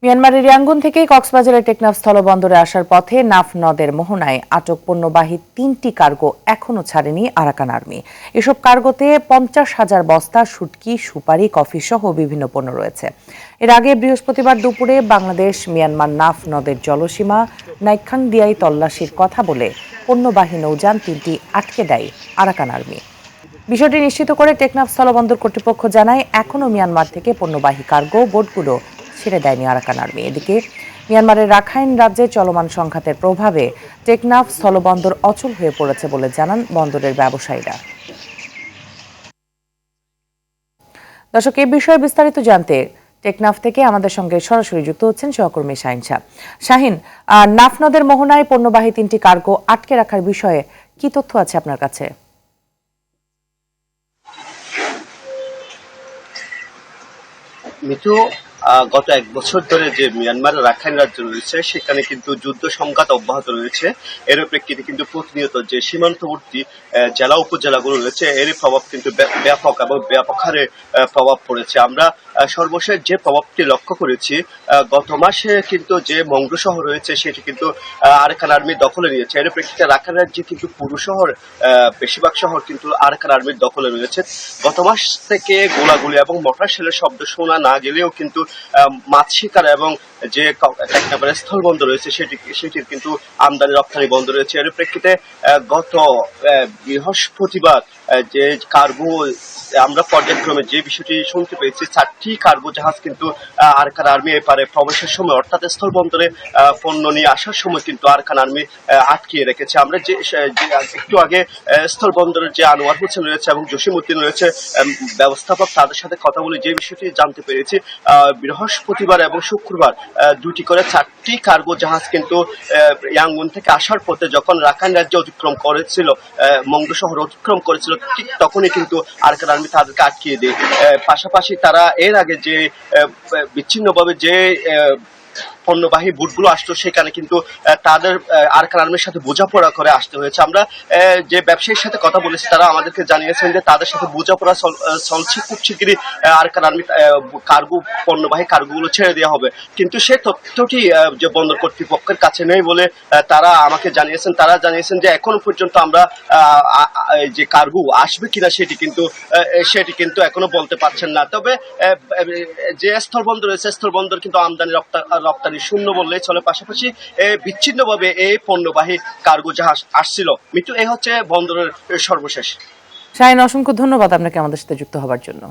মিয়ানমারের ইয়াঙ্গুন থেকে কক্সবাজারের টেকনাফ স্থলবন্দরে আসার পথে নাফ নদের মোহনায় আটক পণ্যবাহী ৩টি কার্গো এখনো ছাড়েনি আরাকান আর্মি। এসব কার্গোতে ৫০,০০০ বস্তা শুটকি, সুপারি, কফি সহ বিভিন্ন পণ্য রয়েছে। এর আগে বৃহস্পতিবার দুপুরে বাংলাদেশ মিয়ানমার নাফ নদের জলসীমা নাইখাংদিয়ায় তল্লাশির কথা বলে পণ্যবাহী নৌযান ৩টি আটকে দেয় আরাকান আর্মি। বিষয়টি নিশ্চিত করে টেকনাফ স্থলবন্দর কর্তৃপক্ষ জানায়, এখনও মিয়ানমার থেকে পণ্যবাহী কার্গো বোটগুলো ছেড়ে দেয়নি আরাকান আর্মি। এদিকে মিয়ানমারের রাখাইন রাজ্যে চলমান সংঘাতের প্রভাবে টেকনাফ স্থলবন্দর অচল হয়ে পড়েছে বলে জানান বন্দরের ব্যবসায়ীরা। দর্শক, এই বিষয়ে বিস্তারিত জানতে টেকনাফ থেকে আমাদের সঙ্গে সরাসরি যুক্ত হচ্ছেন সহকর্মী শাহিন শাহ। শাহিন, নাফ নদের মোহনায় পণ্যবাহী 3টি কার্গো আটকে রাখার বিষয়ে কি তথ্য আছে আপনার কাছে? মিতু, গত 1 বছর ধরে যে মিয়ানমারের রাখাইন রাজ্য রয়েছে সেখানে কিন্তু যুদ্ধ সংঘাত অব্যাহত রয়েছে। এর প্রেক্ষিতে কিন্তু প্রতিনিয়ত যে সীমান্তবর্তী জেলা উপজেলাগুলো রয়েছে এর প্রভাব কিন্তু ব্যাপক এবং ব্যাপক হারে প্রভাব পড়েছে। আমরা সর্বশেষ যে প্রভাবটি লক্ষ্য করেছি, গত মাসে কিন্তু যে মংডু শহর রয়েছে সেটি কিন্তু আরাকান আর্মির দখলে নিয়েছে। এর প্রেক্ষিতে রাখাইন রাজ্যে কিন্তু পুরো শহর, বেশিরভাগ শহর কিন্তু আরাকান আর্মির দখলে রয়েছে। গত মাস থেকে গোলাগুলি এবং মোটর শেলের শব্দ শোনা না গেলেও কিন্তু মাছ শিকার এবং যে টেকনাফের স্থলবন্দর রয়েছে সেটির কিন্তু আমদানি রপ্তানি বন্ধ রয়েছে। এর প্রেক্ষিতে গত বৃহস্পতিবার যে কার্গো আমরা পর্যায়ক্রমে যে বিষয়টি শুনতে পেয়েছি, 4টি কার্গো জাহাজ কিন্তু আরাকান আর্মি এপারে প্রবেশের সময় অর্থাৎ স্থলবন্দরে পণ্য নিয়ে আসার সময় কিন্তু আরাকান আর্মি আটকিয়ে রেখেছে। আমরা যে একটু আগে স্থলবন্দরের যে আনোয়ার হোসেন রয়েছে এবং জসিম উদ্দিন রয়েছে ব্যবস্থাপক, তাদের সাথে কথা বলে যে বিষয়টি জানতে পেরেছি, বৃহস্পতিবার এবং শুক্রবার 2টি করে 4টি কার্গো জাহাজ কিন্তু ইয়াঙ্গুন থেকে আসার পথে যখন রাখাইন রাজ্য অতিক্রম করেছিল, মংডু শহর অতিক্রম করেছিল, ঠিক তখনই কিন্তু আরাকান আর্মি তাদেরকে আটকিয়ে দেয়। পাশাপাশি তারা এর আগে যে বিচ্ছিন্নভাবে যে পণ্যবাহী বুটগুলো আসতো সেখানে কিন্তু তাদের আরাকান আর্মির সাথে বোঝাপড়া করে আসতে হয়েছে। আমরা যে ব্যবসায়ীর সাথে কথা বলেছি তারা আমাদেরকে জানিয়েছেন যে তাদের সাথে বোঝাপড়া চলছে, খুব শিগগিরই আরাকান আর্মি কার্গো পণ্যবাহী কার্গোগুলো ছেড়ে দেওয়া হবে। কিন্তু সে তথ্যটি যে বন্দর কর্তৃপক্ষের কাছে নেই বলে তারা আমাকে জানিয়েছেন। তারা জানিয়েছেন যে এখনো পর্যন্ত আমরা যে কার্গো আসবে কিনা সেটি কিন্তু এখনো বলতে পারছেন না। তবে যে স্থলবন্দর রয়েছে স্থলবন্দর কিন্তু আমদানি রপ্তানি শূন্য বললেই চলে। পাশাপাশি বিচ্ছিন্নভাবে এই পণ্যবাহী কার্গো জাহাজ আসছিল। মিতু, এই হচ্ছে বন্দরের সর্বশেষ। শাহিন, অসংখ্য ধন্যবাদ আপনাকে আমাদের সাথে যুক্ত হবার জন্য।